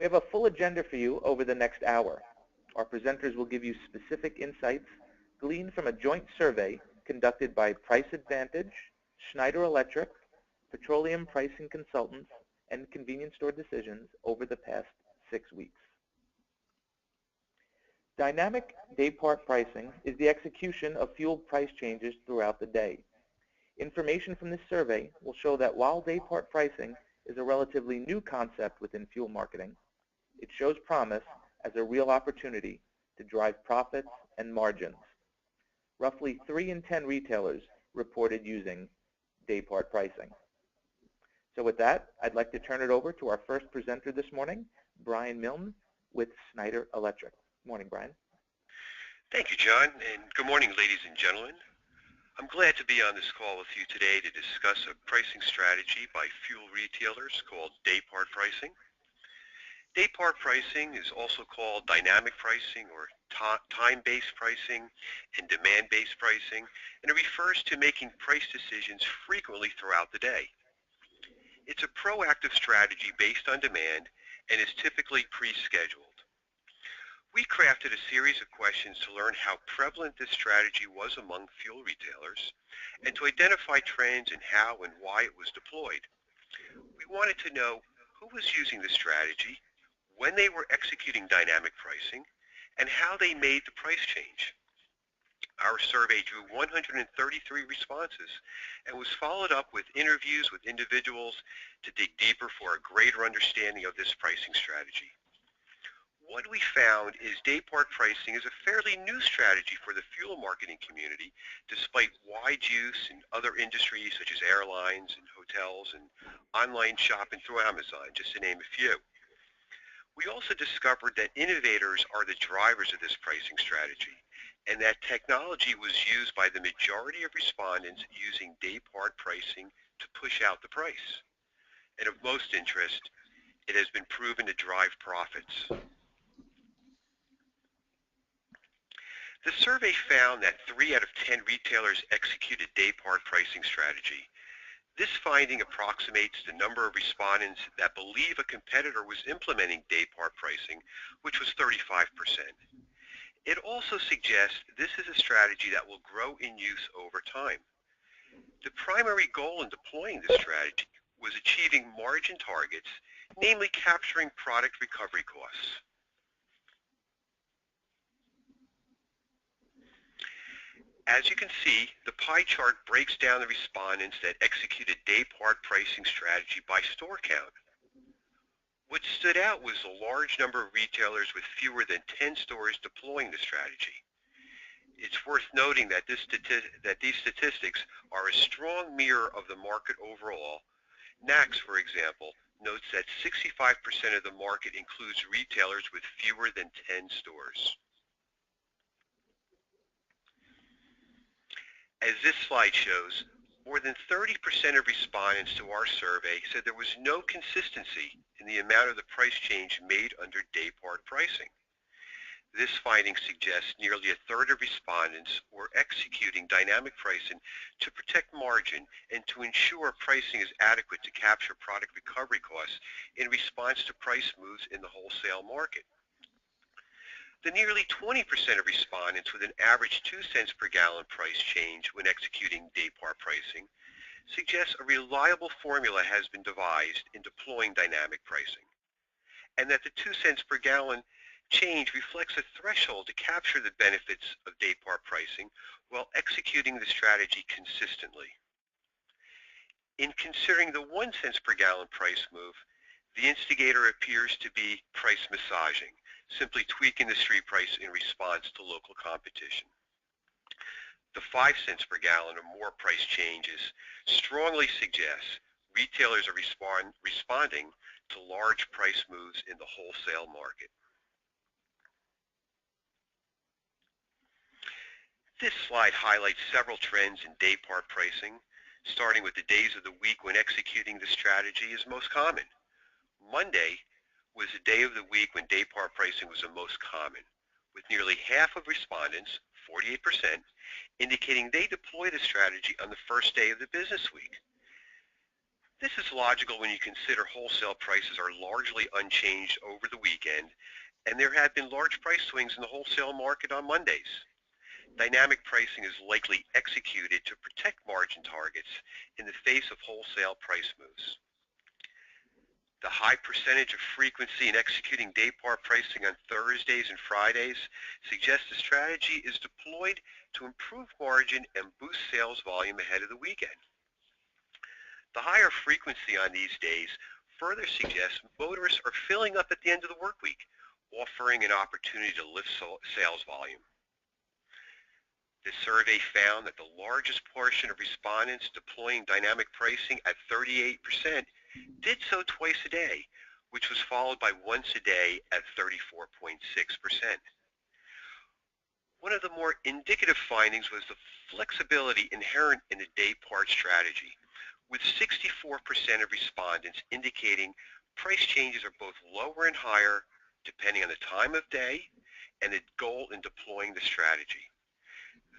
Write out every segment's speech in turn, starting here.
We have a full agenda for you over the next hour. Our presenters will give you specific insights gleaned from a joint survey conducted by Price Advantage, Schneider Electric, Petroleum Pricing Consultants, and Convenience Store Decisions over the past 6 weeks. Dynamic day-part pricing is the execution of fuel price changes throughout the day. Information from this survey will show that while day-part pricing is a relatively new concept within fuel marketing, it shows promise as a real opportunity to drive profits and margins. Roughly 3 in 10 retailers reported using day-part pricing. So with that, I'd like to turn it over to our first presenter this morning, Brian Milne with Schneider Electric. Good morning, Brian. Thank you, John, and good morning, ladies and gentlemen. I'm glad to be on this call with you today to discuss a pricing strategy by fuel retailers called day-part pricing. Day-part pricing is also called dynamic pricing or time-based pricing and demand-based pricing, and it refers to making price decisions frequently throughout the day. It's a proactive strategy based on demand and is typically pre-scheduled. We crafted a series of questions to learn how prevalent this strategy was among fuel retailers and to identify trends in how and why it was deployed. We wanted to know who was using the strategy, when they were executing dynamic pricing, and how they made the price change. Our survey drew 133 responses and was followed up with interviews with individuals to dig deeper for a greater understanding of this pricing strategy. What we found is day-part pricing is a fairly new strategy for the fuel marketing community, despite wide use in other industries such as airlines and hotels and online shopping through Amazon, just to name a few. We also discovered that innovators are the drivers of this pricing strategy, and that technology was used by the majority of respondents using day-part pricing to push out the price. And of most interest, it has been proven to drive profits. The survey found that 3 out of 10 retailers executed day-part pricing strategy. This finding approximates the number of respondents that believe a competitor was implementing day-part pricing, which was 35%. It also suggests this is a strategy that will grow in use over time. The primary goal in deploying this strategy was achieving margin targets, namely capturing product recovery costs. As you can see, the pie chart breaks down the respondents that executed day-part pricing strategy by store count. What stood out was the large number of retailers with fewer than 10 stores deploying the strategy. It's worth noting that these statistics are a strong mirror of the market overall. NACS, for example, notes that 65% of the market includes retailers with fewer than 10 stores. As this slide shows, more than 30% of respondents to our survey said there was no consistency in the amount of the price change made under day-part pricing. This finding suggests nearly a third of respondents were executing dynamic pricing to protect margin and to ensure pricing is adequate to capture product recovery costs in response to price moves in the wholesale market. The nearly 20% of respondents with an average 2 cents per gallon price change when executing day-part pricing suggests a reliable formula has been devised in deploying dynamic pricing, and that the 2 cents per gallon change reflects a threshold to capture the benefits of day-part pricing while executing the strategy consistently. In considering the 1 cent per gallon price move, the instigator appears to be price massaging, simply tweaking the street price in response to local competition. The 5 cents per gallon or more price changes strongly suggests retailers are responding to large price moves in the wholesale market. This slide highlights several trends in day-part pricing, starting with the days of the week when executing the strategy is most common. Monday was the day of the week when day-part pricing was the most common, with nearly half of respondents, 48%, indicating they deployed the strategy on the first day of the business week. This is logical when you consider wholesale prices are largely unchanged over the weekend, and there have been large price swings in the wholesale market on Mondays. Dynamic pricing is likely executed to protect margin targets in the face of wholesale price moves. The high percentage of frequency in executing day-part pricing on Thursdays and Fridays suggests the strategy is deployed to improve margin and boost sales volume ahead of the weekend. The higher frequency on these days further suggests motorists are filling up at the end of the work week, offering an opportunity to lift sales volume. The survey found that the largest portion of respondents deploying dynamic pricing at 38% did so twice a day, which was followed by once a day at 34.6%. One of the more indicative findings was the flexibility inherent in the day-part strategy, with 64% of respondents indicating price changes are both lower and higher depending on the time of day and the goal in deploying the strategy.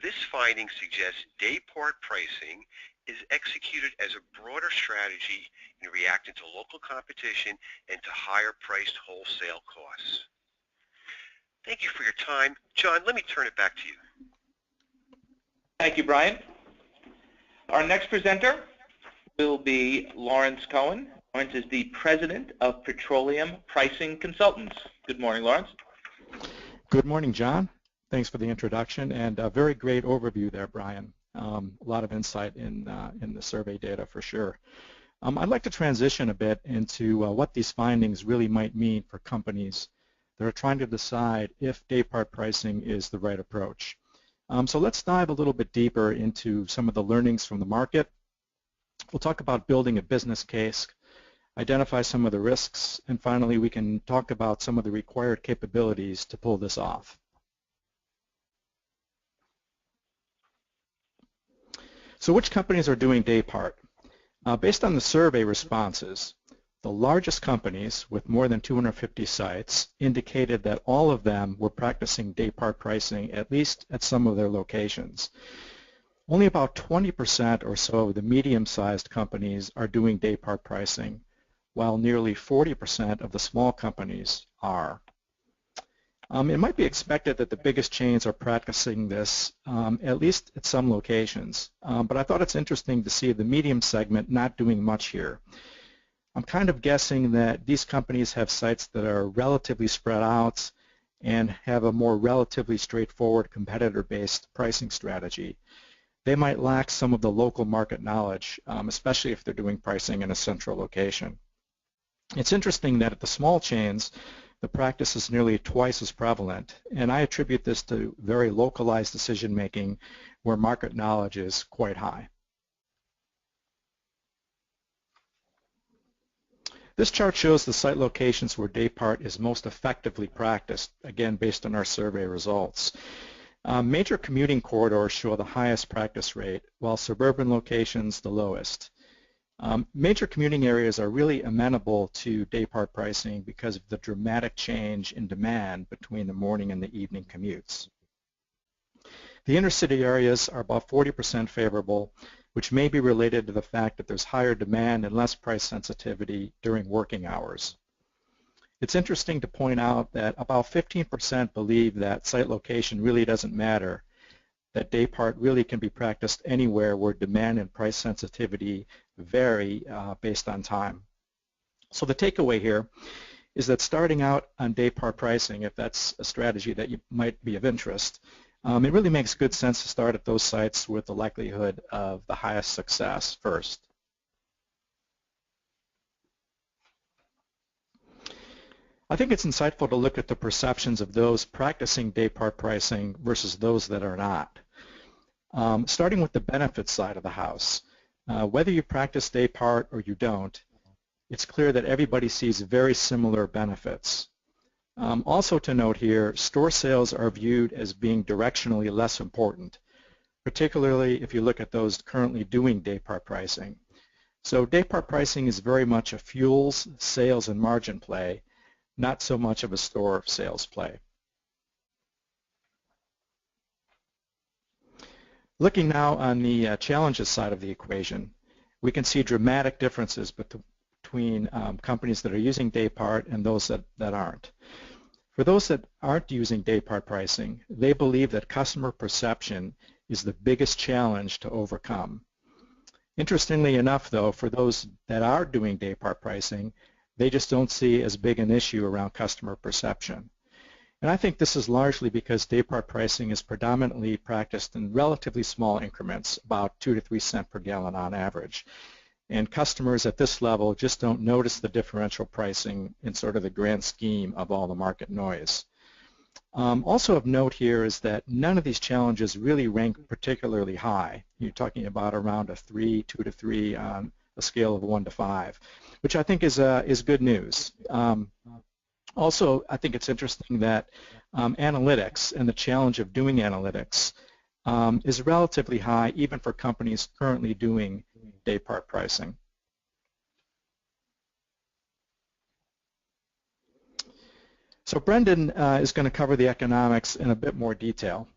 This finding suggests day-part pricing is executed as a broader strategy in reacting to local competition and to higher-priced wholesale costs. Thank you for your time. John, let me turn it back to you. Thank you, Brian. Our next presenter will be Lawrence Cohen. Lawrence is the president of Petroleum Pricing Consultants. Good morning, Lawrence. Good morning, John. Thanks for the introduction and a very great overview there, Brian. A lot of insight in the survey data for sure. I'd like to transition a bit into what these findings really might mean for companies that are trying to decide if day-part pricing is the right approach. So let's dive a little bit deeper into some of the learnings from the market. We'll talk about building a business case, identify some of the risks, and finally we can talk about some of the required capabilities to pull this off. So which companies are doing day part? Based on the survey responses, the largest companies with more than 250 sites indicated that all of them were practicing day part pricing, at least at some of their locations. Only about 20% or so of the medium-sized companies are doing day part pricing, while nearly 40% of the small companies are. It might be expected that the biggest chains are practicing this, at least at some locations, but I thought it's interesting to see the medium segment not doing much here. I'm kind of guessing that these companies have sites that are relatively spread out and have a more relatively straightforward competitor-based pricing strategy. They might lack some of the local market knowledge, especially if they're doing pricing in a central location. It's interesting that at the small chains, the practice is nearly twice as prevalent, and I attribute this to very localized decision-making where market knowledge is quite high. This chart shows the site locations where day part is most effectively practiced, again based on our survey results. Major commuting corridors show the highest practice rate, while suburban locations the lowest. Major commuting areas are really amenable to day-part pricing because of the dramatic change in demand between the morning and the evening commutes. The inner city areas are about 40% favorable, which may be related to the fact that there's higher demand and less price sensitivity during working hours. It's interesting to point out that about 15% believe that site location really doesn't matter, that day part really can be practiced anywhere where demand and price sensitivity vary based on time. So the takeaway here is that starting out on day part pricing, if that's a strategy that might be of interest, it really makes good sense to start at those sites with the likelihood of the highest success first. I think it's insightful to look at the perceptions of those practicing day part pricing versus those that are not. Starting with the benefits side of the house, whether you practice day part or you don't, it's clear that everybody sees very similar benefits. Also to note here, store sales are viewed as being directionally less important, particularly if you look at those currently doing day part pricing. So day part pricing is very much a fuels, sales, and margin play, not so much of a store sales play. Looking now on the challenges side of the equation, we can see dramatic differences between companies that are using day part and those that aren't. For those that aren't using day part pricing, they believe that customer perception is the biggest challenge to overcome. Interestingly enough, though, for those that are doing day part pricing, they just don't see as big an issue around customer perception. And I think this is largely because day part pricing is predominantly practiced in relatively small increments, about 2 to 3 cents per gallon on average. And customers at this level just don't notice the differential pricing in sort of the grand scheme of all the market noise. Also of note here is that none of these challenges really rank particularly high. You're talking about around a 2 to 3 on a scale of 1 to 5, which I think is good news. Also, I think it's interesting that analytics and the challenge of doing analytics is relatively high even for companies currently doing day part pricing. So Brendan is going to cover the economics in a bit more detail,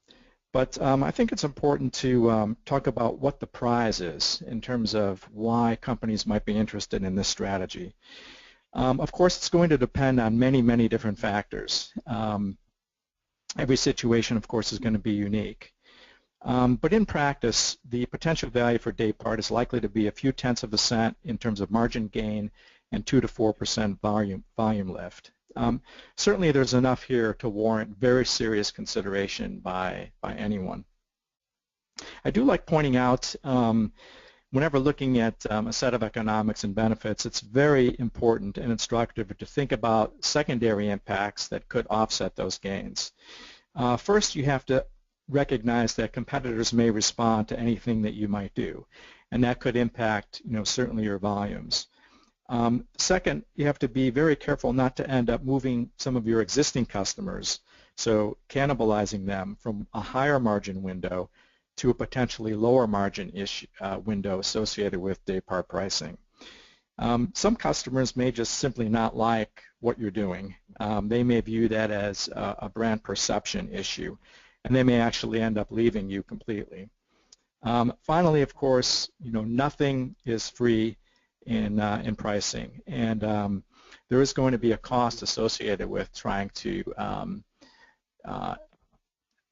but I think it's important to talk about what the prize is in terms of why companies might be interested in this strategy. Of course, it's going to depend on many, many different factors. Every situation, of course, is going to be unique. But in practice, the potential value for day part is likely to be a few tenths of a cent in terms of margin gain and 2 to 4% volume lift. Certainly, there's enough here to warrant very serious consideration by anyone. I do like pointing out, whenever looking at a set of economics and benefits, it's very important and instructive to think about secondary impacts that could offset those gains. First, you have to recognize that competitors may respond to anything that you might do, and that could impact, certainly your volumes. Second, you have to be very careful not to end up moving some of your existing customers, so cannibalizing them from a higher margin window to a potentially lower margin window associated with day part pricing. Some customers may just simply not like what you're doing. They may view that as a brand perception issue, and they may actually end up leaving you completely. Finally, of course, nothing is free in pricing, and there is going to be a cost associated with trying to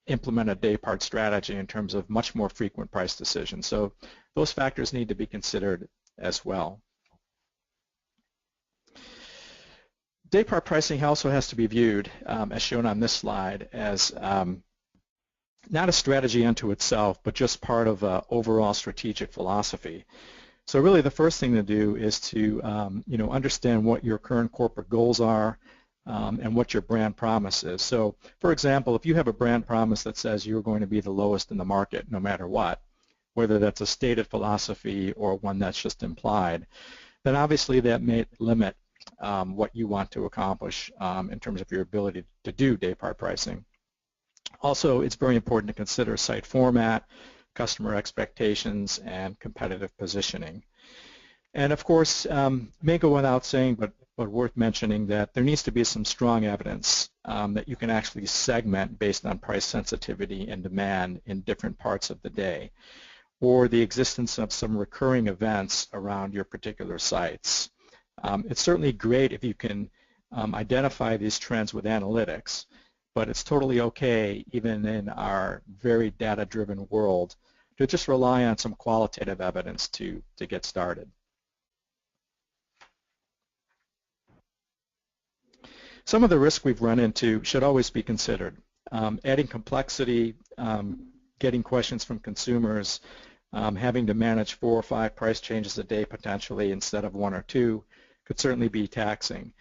implement a day part strategy in terms of much more frequent price decisions. So those factors need to be considered as well. Day part pricing also has to be viewed, as shown on this slide, as not a strategy unto itself, but just part of an overall strategic philosophy. So really the first thing to do is to understand what your current corporate goals are and what your brand promise is. So for example, if you have a brand promise that says you're going to be the lowest in the market no matter what, whether that's a stated philosophy or one that's just implied, then obviously that may limit what you want to accomplish in terms of your ability to do day part pricing. Also, it's very important to consider site format, customer expectations, and competitive positioning. And of course, may go without saying, but worth mentioning, that there needs to be some strong evidence that you can actually segment based on price sensitivity and demand in different parts of the day, or the existence of some recurring events around your particular sites. It's certainly great if you can identify these trends with analytics, but it's totally okay, even in our very data-driven world, to just rely on some qualitative evidence to get started. Some of the risks we've run into should always be considered. Adding complexity, getting questions from consumers, having to manage 4 or 5 price changes a day potentially instead of 1 or 2 could certainly be taxing.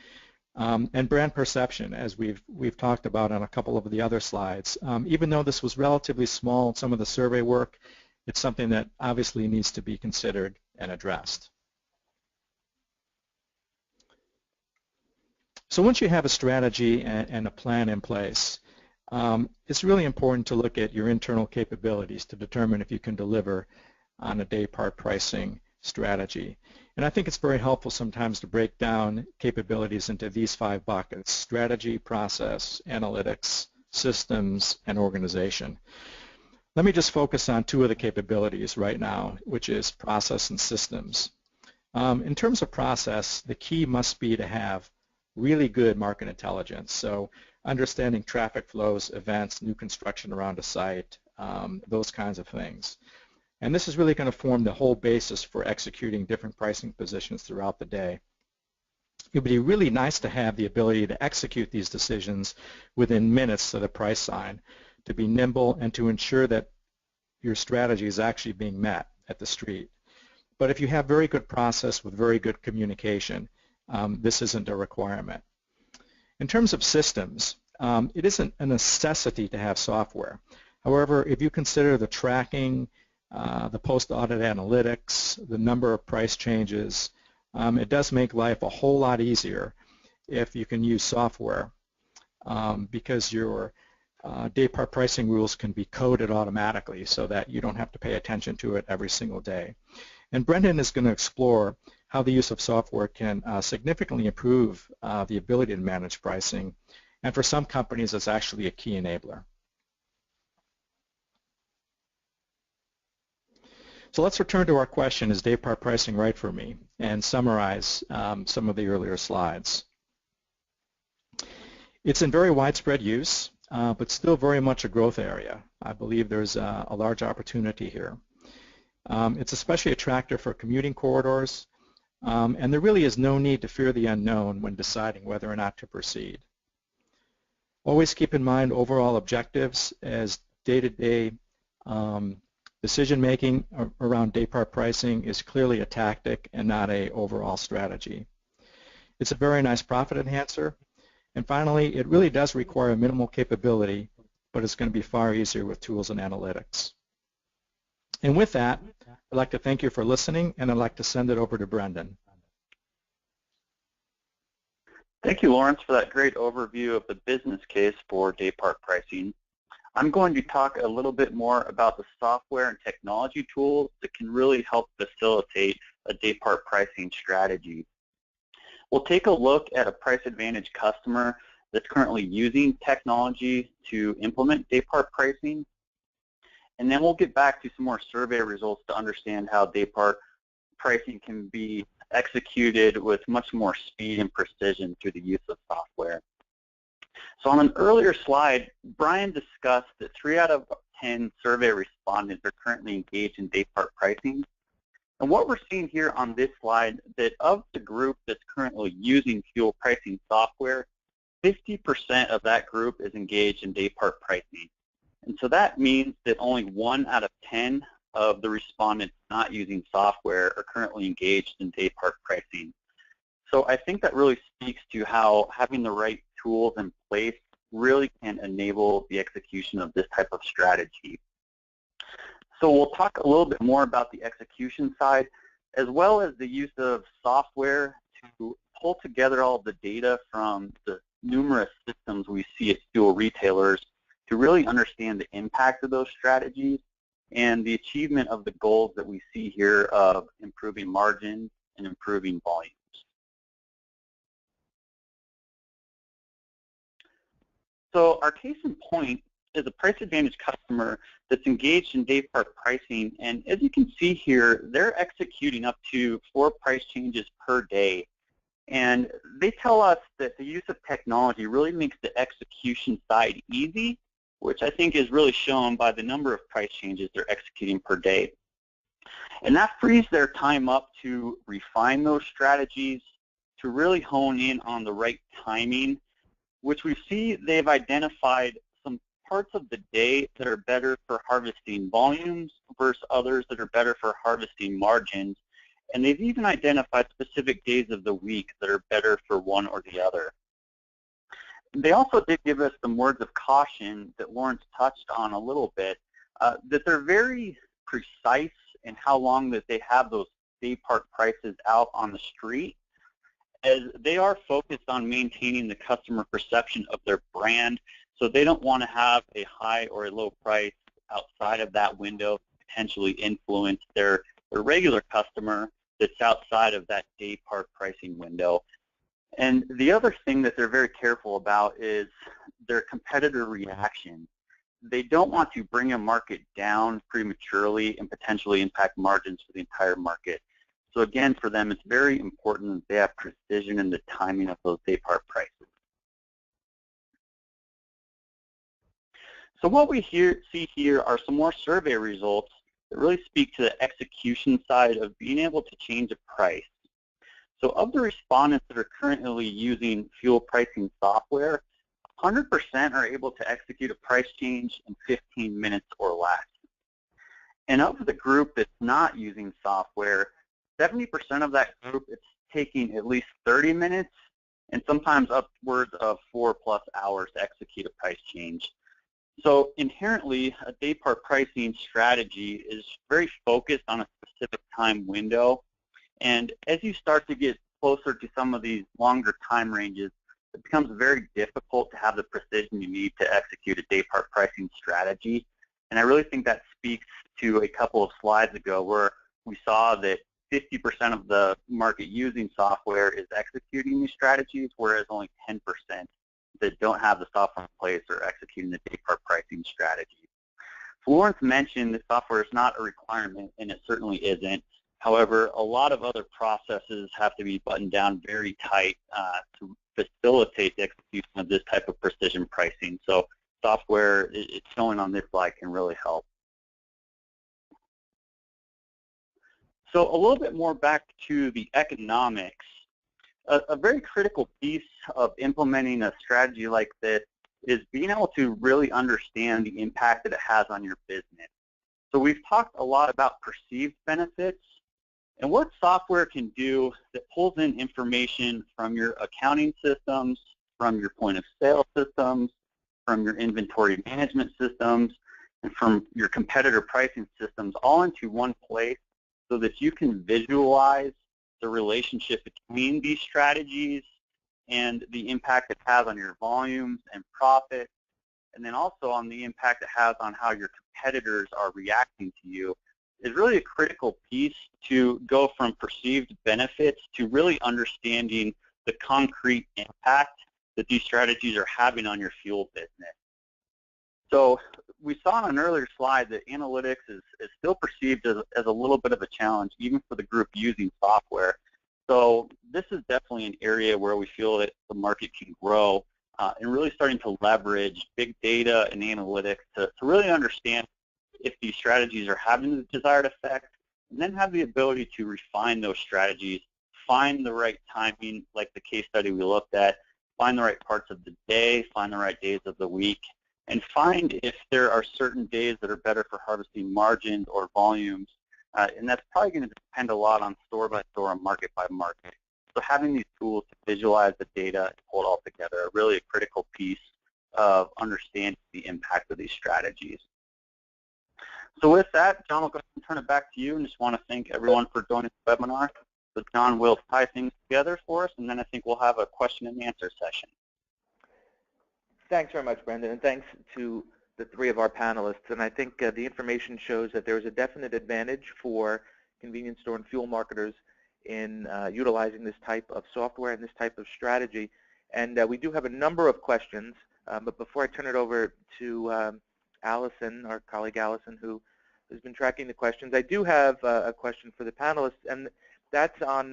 And brand perception, as we've talked about on a couple of the other slides. Even though this was relatively small in some of the survey work, it's something that obviously needs to be considered and addressed. So once you have a strategy and a plan in place, it's really important to look at your internal capabilities to determine if you can deliver on a day part pricing strategy. And I think it's very helpful sometimes to break down capabilities into these 5 buckets: strategy, process, analytics, systems, and organization. Let me just focus on two of the capabilities right now, which is process and systems. In terms of process, the key must be to have really good market intelligence. So understanding traffic flows, events, new construction around a site, those kinds of things. And this is really going to form the whole basis for executing different pricing positions throughout the day. It would be really nice to have the ability to execute these decisions within minutes of the price sign, to be nimble and to ensure that your strategy is actually being met at the street. But if you have very good process with very good communication, this isn't a requirement. In terms of systems, it isn't a necessity to have software. However, if you consider the tracking, the post-audit analytics, the number of price changes, it does make life a whole lot easier if you can use software because your day part pricing rules can be coded automatically so that you don't have to pay attention to it every single day. And Brendan is going to explore how the use of software can significantly improve the ability to manage pricing, and for some companies it's actually a key enabler. So let's return to our question, is day part pricing right for me, and summarize some of the earlier slides. It's in very widespread use, but still very much a growth area. I believe there's a large opportunity here. It's especially attractive for commuting corridors, and there really is no need to fear the unknown when deciding whether or not to proceed. Always keep in mind overall objectives as day-to-day decision-making around day part pricing is clearly a tactic and not an overall strategy. It's a very nice profit enhancer. And finally, it really does require minimal capability, but it's going to be far easier with tools and analytics. And with that, I'd like to thank you for listening, and I'd like to send it over to Brendan. Thank you, Lawrence, for that great overview of the business case for day part pricing. I'm going to talk a little bit more about the software and technology tools that can really help facilitate a day part pricing strategy. We'll take a look at a price advantage customer that's currently using technology to implement day part pricing. And then we'll get back to some more survey results to understand how day part pricing can be executed with much more speed and precision through the use of software. So on an earlier slide, Brian discussed that 3 out of 10 survey respondents are currently engaged in day part pricing. And what we're seeing here on this slide, that of the group that's currently using fuel pricing software, 50% of that group is engaged in day part pricing. And so that means that only 1 out of 10 of the respondents not using software are currently engaged in day part pricing. So I think that really speaks to how having the right tools in place really can enable the execution of this type of strategy. So we'll talk a little bit more about the execution side, as well as the use of software to pull together all of the data from the numerous systems we see at fuel retailers to really understand the impact of those strategies and the achievement of the goals that we see here of improving margins and improving volumes. So our case in point is a price advantage customer that's engaged in day part pricing, and as you can see here, they're executing up to 4 price changes per day. And they tell us that the use of technology really makes the execution side easy, which I think is really shown by the number of price changes they're executing per day. And that frees their time up to refine those strategies, to really hone in on the right timing, which we see they've identified some parts of the day that are better for harvesting volumes versus others that are better for harvesting margins. And they've even identified specific days of the week that are better for one or the other. They also did give us some words of caution that Lawrence touched on a little bit, that they're very precise in how long that they have those day part prices out on the street, as they are focused on maintaining the customer perception of their brand, so they don't want to have a high or a low price outside of that window, potentially influence their regular customer that's outside of that day part pricing window. And the other thing that they're very careful about is their competitor reaction. they don't want to bring a market down prematurely and potentially impact margins for the entire market. So again, for them, it's very important that they have precision in the timing of those day part prices. So what we see here are some more survey results that really speak to the execution side of being able to change a price. So of the respondents that are currently using fuel pricing software, 100% are able to execute a price change in 15 minutes or less. And of the group that's not using software, 70% of that group, it's taking at least 30 minutes and sometimes upwards of 4+ hours to execute a price change. So inherently, a day part pricing strategy is very focused on a specific time window. And as you start to get closer to some of these longer time ranges, it becomes very difficult to have the precision you need to execute a day part pricing strategy. And I really think that speaks to a couple of slides ago where we saw that 50% of the market using software is executing these strategies, whereas only 10% that don't have the software in place are executing the day part pricing strategy. Florence mentioned that software is not a requirement, and it certainly isn't. However, a lot of other processes have to be buttoned down very tight to facilitate the execution of this type of precision pricing. So software, it's shown on this slide, can really help. So a little bit more back to the economics. A very critical piece of implementing a strategy like this is being able to really understand the impact that it has on your business. So we've talked a lot about perceived benefits and what software can do that pulls in information from your accounting systems, from your point of sale systems, from your inventory management systems, and from your competitor pricing systems all into one place so that you can visualize the relationship between these strategies and the impact it has on your volumes and profit, and then also on the impact it has on how your competitors are reacting to you, is really a critical piece to go from perceived benefits to really understanding the concrete impact that these strategies are having on your fuel business. So we saw on an earlier slide that analytics is still perceived as a little bit of a challenge, even for the group using software. So this is definitely an area where we feel that the market can grow and really starting to leverage big data and analytics to really understand if these strategies are having the desired effect, and then have the ability to refine those strategies, find the right timing, like the case study we looked at, find the right parts of the day, find the right days of the week, and find if there are certain days that are better for harvesting margins or volumes. And that's probably going to depend a lot on store by store and market by market. So having these tools to visualize the data and pull it all together are really a critical piece of understanding the impact of these strategies. So with that, John, I'll go ahead and turn it back to you, and just want to thank everyone for joining the webinar. So John will tie things together for us, and then I think we'll have a question and answer session. Thanks very much, Brendan, and thanks to the three of our panelists. And I think the information shows that there is a definite advantage for convenience store and fuel marketers in utilizing this type of software and this type of strategy. And we do have a number of questions, but before I turn it over to Allison, our colleague Allison, who has been tracking the questions, I do have a question for the panelists, and that's on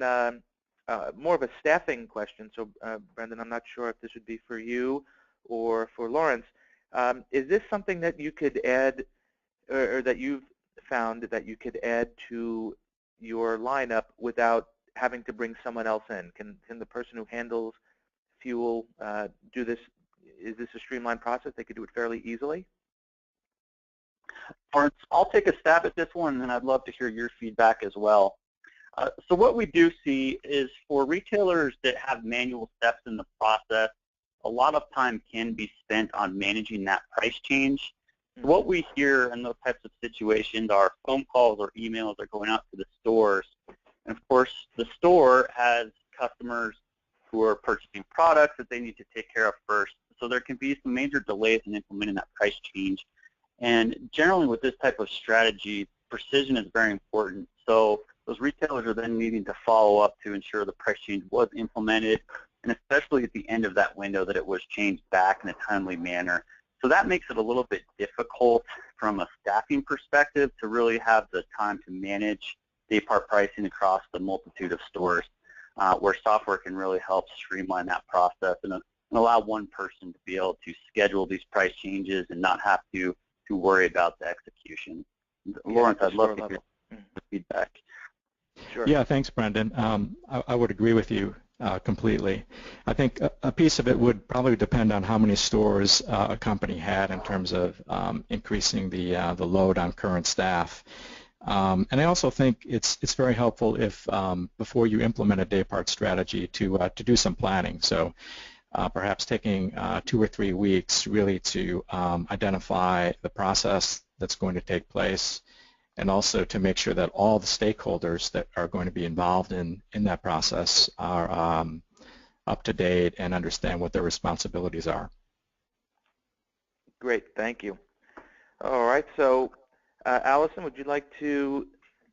more of a staffing question. So Brendan, I'm not sure if this would be for you or for Lawrence. Is this something that you could add, or that you've found that you could add to your lineup without having to bring someone else in? Can the person who handles fuel do this? Is this a streamlined process? They could do it fairly easily? Lawrence, I'll take a stab at this one, and then I'd love to hear your feedback as well. So what we do see is for retailers that have manual steps in the process, a lot of time can be spent on managing that price change. What we hear in those types of situations are phone calls or emails are going out to the stores. And of course, the store has customers who are purchasing products that they need to take care of first. So there can be some major delays in implementing that price change. And generally with this type of strategy, precision is very important. So those retailers are then needing to follow up to ensure the price change was implemented, and especially at the end of that window that it was changed back in a timely manner. So that makes it a little bit difficult from a staffing perspective to really have the time to manage day part pricing across the multitude of stores, where software can really help streamline that process and allow one person to be able to schedule these price changes and not have to worry about the execution. Lawrence, I'd love to hear the feedback. Sure. Yeah, thanks, Brendan. I would agree with you completely. I think a piece of it would probably depend on how many stores a company had in terms of increasing the load on current staff. And I also think it's very helpful if before you implement a day part strategy to do some planning. So perhaps taking 2 or 3 weeks really to identify the process that's going to take place, and also to make sure that all the stakeholders that are going to be involved in that process are up to date and understand what their responsibilities are. Great, thank you. All right, so Allison, would you like to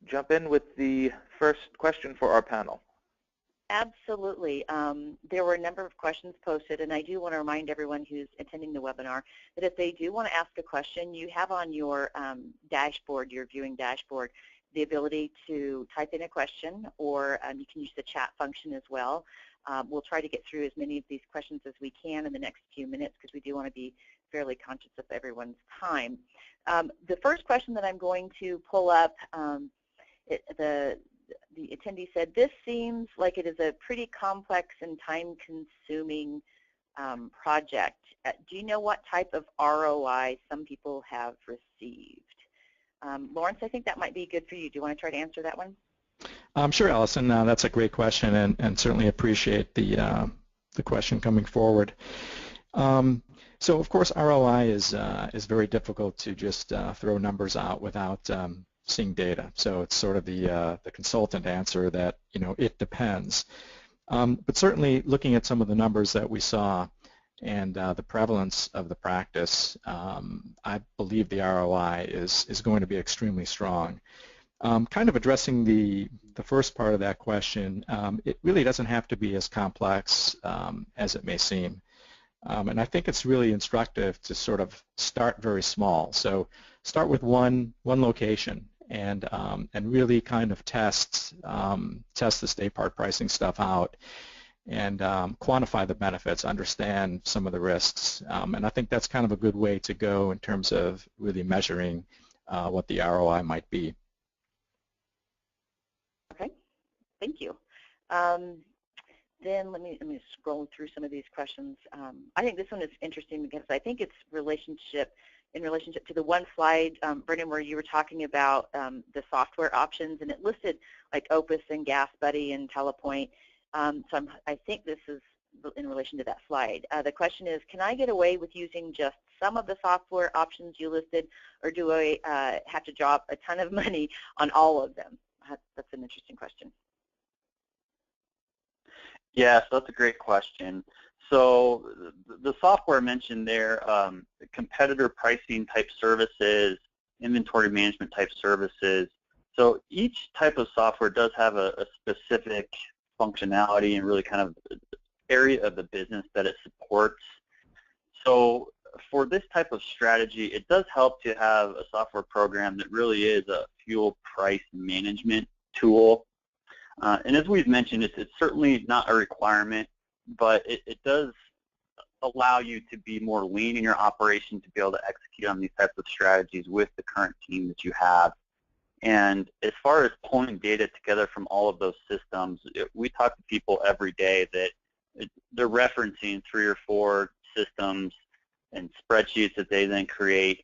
jump in with the first question for our panel? Absolutely. There were a number of questions posted, and I do want to remind everyone who's attending the webinar that if they do want to ask a question, you have on your dashboard, your viewing dashboard, the ability to type in a question, or you can use the chat function as well. We'll try to get through as many of these questions as we can in the next few minutes because we do want to be fairly conscious of everyone's time. The first question that I'm going to pull up, the attendee said, this seems like it is a pretty complex and time-consuming project. Do you know what type of ROI some people have received? Lawrence, I think that might be good for you. Do you want to try to answer that one? Sure, Allison. That's a great question, and certainly appreciate the question coming forward. So, of course, ROI is very difficult to just throw numbers out without seeing data. So it's sort of the consultant answer that, it depends. But certainly looking at some of the numbers that we saw and the prevalence of the practice, I believe the ROI is going to be extremely strong. Kind of addressing the first part of that question, it really doesn't have to be as complex as it may seem. And I think it's really instructive to sort of start very small. So start with one location and really kind of test this day part pricing stuff out and quantify the benefits, understand some of the risks. And I think that's kind of a good way to go in terms of really measuring what the ROI might be. Okay, thank you. Then let me scroll through some of these questions. I think this one is interesting because I think it's in relationship to the one slide, Brendan, where you were talking about the software options, and it listed like Opus and GasBuddy and TelePoint. So I think this is in relation to that slide. The question is, can I get away with using just some of the software options you listed, or do I have to drop a ton of money on all of them? That's an interesting question. Yes, that's a great question. So the software mentioned there, competitor pricing type services, inventory management type services. So each type of software does have a specific functionality and really kind of area of the business that it supports. So for this type of strategy, it does help to have a software program that really is a fuel price management tool. And as we've mentioned, it's certainly not a requirement, but it does allow you to be more lean in your operation to be able to execute on these types of strategies with the current team that you have. And as far as pulling data together from all of those systems, we talk to people every day that they're referencing 3 or 4 systems and spreadsheets that they then create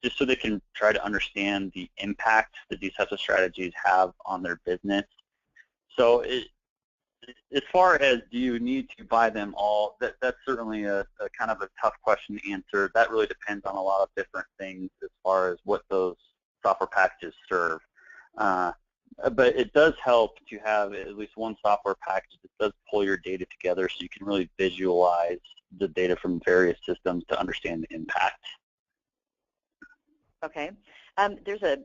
just so they can try to understand the impact that these types of strategies have on their business. So as far as do you need to buy them all, that's certainly a kind of a tough question to answer. That really depends on a lot of different things as far as what those software packages serve. But it does help to have at least one software package that does pull your data together so you can really visualize the data from various systems to understand the impact. Okay. There's a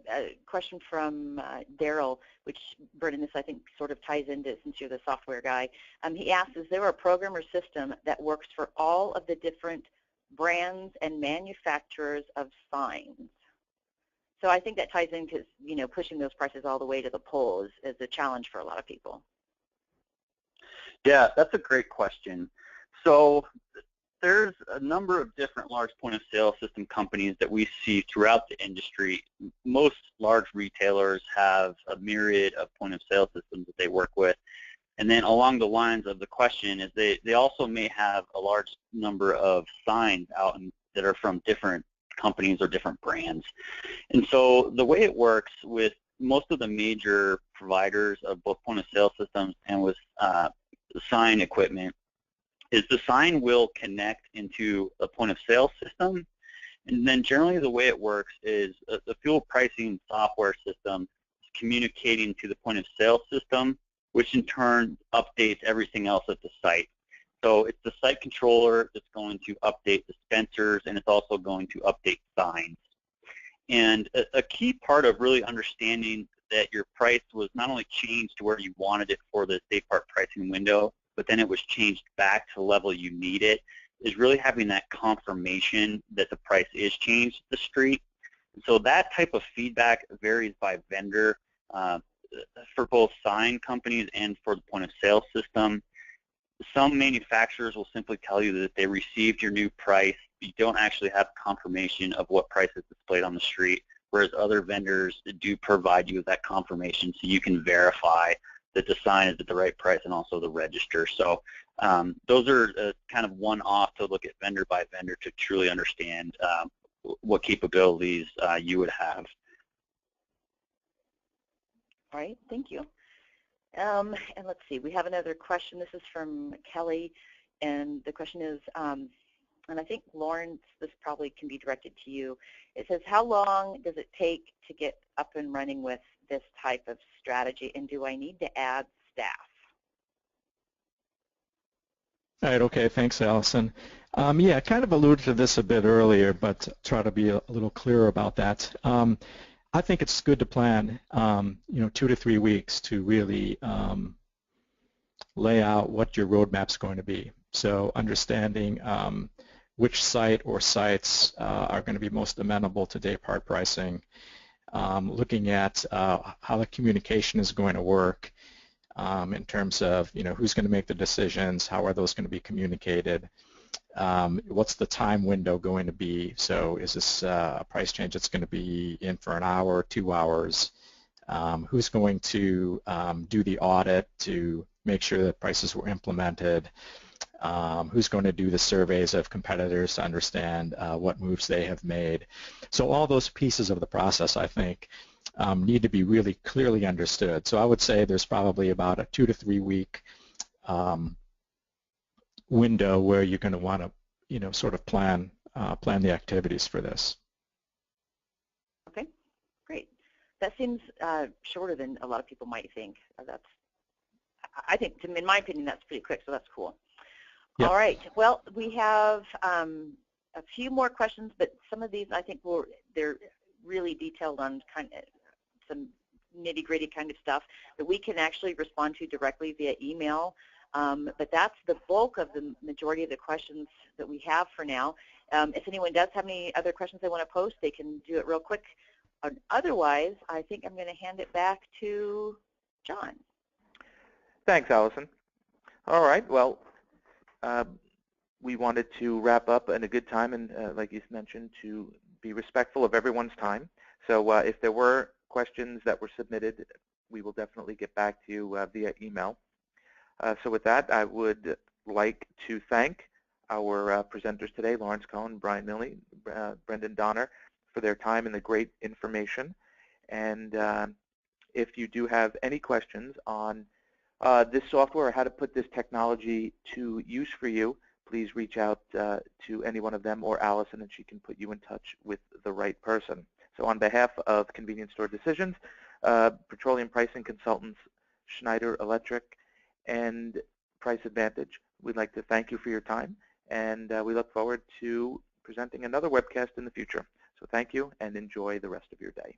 question from Daryl, which, Brendan, this I think sort of ties into since you're the software guy. He asks, is there a program or system that works for all of the different brands and manufacturers of signs. So I think that ties into, pushing those prices all the way to the pole is a challenge for a lot of people. Yeah, that's a great question. So there's a number of different large point-of-sale system companies that we see throughout the industry. Most large retailers have a myriad of point-of-sale systems that they work with. And then along the lines of the question is they also may have a large number of signs out that are from different companies or different brands. And so the way it works with most of the major providers of both point-of-sale systems and with sign equipment is the sign will connect into a point-of-sale system, and then generally the way it works is the fuel pricing software system is communicating to the point-of-sale system, which in turn updates everything else at the site. So it's the site controller that's going to update dispensers, and it's also going to update signs. And a key part of really understanding that your price was not only changed to where you wanted it for the day part pricing window, but then it was changed back to the level you need it, is really having that confirmation that the price is changed at the street. So that type of feedback varies by vendor for both sign companies and for the point-of-sale system. Some manufacturers will simply tell you that they received your new price. You don't actually have confirmation of what price is displayed on the street, whereas other vendors do provide you with that confirmation so you can verify that the sign is at the right price and also the register. So those are kind of one-off to look at vendor by vendor to truly understand what capabilities you would have. All right, thank you. And let's see, we have another question. This is from Kelly, and the question is, and I think Lawrence, this probably can be directed to you. It says, how long does it take to get up and running with this type of strategy, and do I need to add staff? All right, okay, thanks, Allison. Yeah, I kind of alluded to this a bit earlier, but try to be a little clearer about that. I think it's good to plan, 2 to 3 weeks to really lay out what your roadmap's going to be. So understanding which site or sites are going to be most amenable to day part pricing, looking at how the communication is going to work in terms of, who's going to make the decisions, how are those going to be communicated, what's the time window going to be, so is this a price change that's going to be in for an hour, 2 hours, who's going to do the audit to make sure that prices were implemented, who's going to do the surveys of competitors to understand what moves they have made. So all those pieces of the process, I think, need to be really clearly understood. So I would say there's probably about a 2 to 3 week window where you're going to want to, sort of plan the activities for this. Okay, great. That seems shorter than a lot of people might think. I think, in my opinion, that's pretty quick, so that's cool. Yep. All right. Well, we have a few more questions, but some of these I think they're really detailed on kind of some nitty-gritty kind of stuff that we can actually respond to directly via email. But that's the bulk of the majority of the questions that we have for now. If anyone does have any other questions they want to post, they can do it real quick. Otherwise, I think I'm going to hand it back to John. Thanks, Allison. All right. Well, we wanted to wrap up in a good time and, like you mentioned, to be respectful of everyone's time. So if there were questions that were submitted, we will definitely get back to you via email. So with that, I would like to thank our presenters today, Lawrence Cohen, Brian Milley, Brendan Donner, for their time and the great information. And if you do have any questions on this software or how to put this technology to use for you, please reach out to any one of them or Allison, and she can put you in touch with the right person. So on behalf of Convenience Store Decisions, Petroleum Pricing Consultants, Schneider Electric, and Price Advantage, we'd like to thank you for your time, and we look forward to presenting another webcast in the future. So thank you, and enjoy the rest of your day.